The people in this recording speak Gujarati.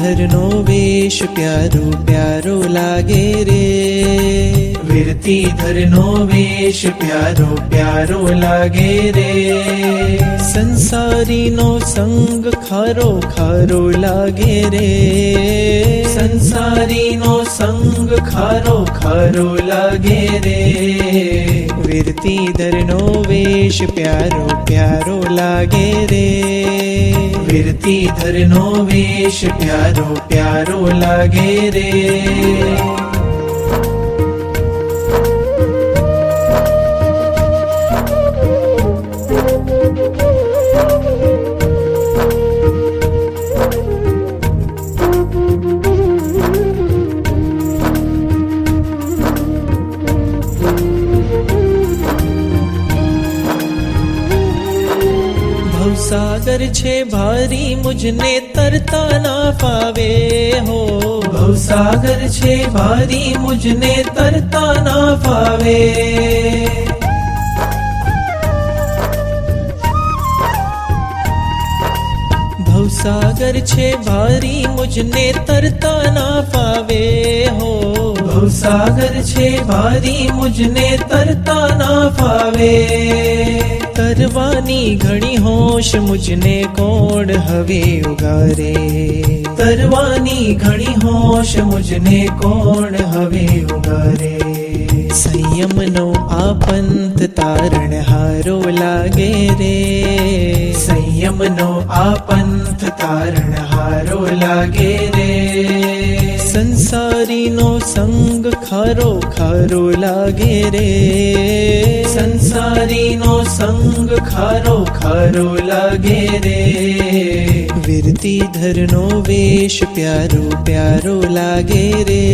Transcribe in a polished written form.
વીરતીધરનો વેશ પ્યારો પ્યારો લાગે રે, વીરતીધરનો વેશ પ્યારો પ્યારો લાગે રે, સંસારીનો સંગ ખારો ખારો લાગે રે, સંસારીનો સંગ ખારો ખારો લાગે રે, વીરતીધરનો વેશ પ્યારો પ્યારો લાગે રે, વીરતીધરનો વેશ પ્યારો પ્યારો લાગે રે. ભવસાગર છે ભારી મુझને તરતા ના ફાવે હો, ભવસાગર છે ભારી મુझને તરતા ના ફાવે, ભવસાગર છે ભારી મુझને તરતા ના ફાવે હો, ભવસાગર છે ભારી મુझને તરતા ના ફાવે, તરવાની ઘણી હોશ મુझને કોણ હવે ઉગારે, તરવાની ઘણી હોશ મુझને કોણ હવે ઉગારે, સંયમનો આ પંથ તારણહારો લાગે રે, સંયમનો આ પંથ તારણહારો લાગે રે, સંસારીનો સંગ ખારો ખારો લાગે રે, સંસારીનો સંગ ખારો ખારો લાગે રે, વીરતીધરનો વેશ પ્યારો પ્યારો લાગે રે.